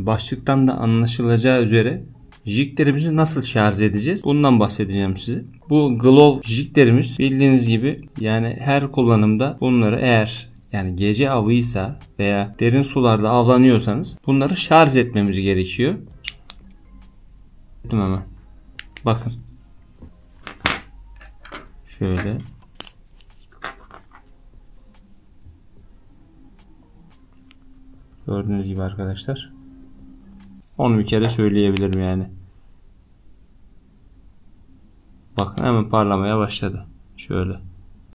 başlıktan da anlaşılacağı üzere jiglerimizi nasıl şarj edeceğiz? Bundan bahsedeceğim size. Bu glow jiglerimiz bildiğiniz gibi yani her kullanımda bunları eğer yani gece avıysa veya derin sularda avlanıyorsanız bunları şarj etmemiz gerekiyor. Hemen. Bakın. Şöyle. Gördüğünüz gibi arkadaşlar. Onu bir kere söyleyebilirim yani. Bakın hemen parlamaya başladı. Şöyle.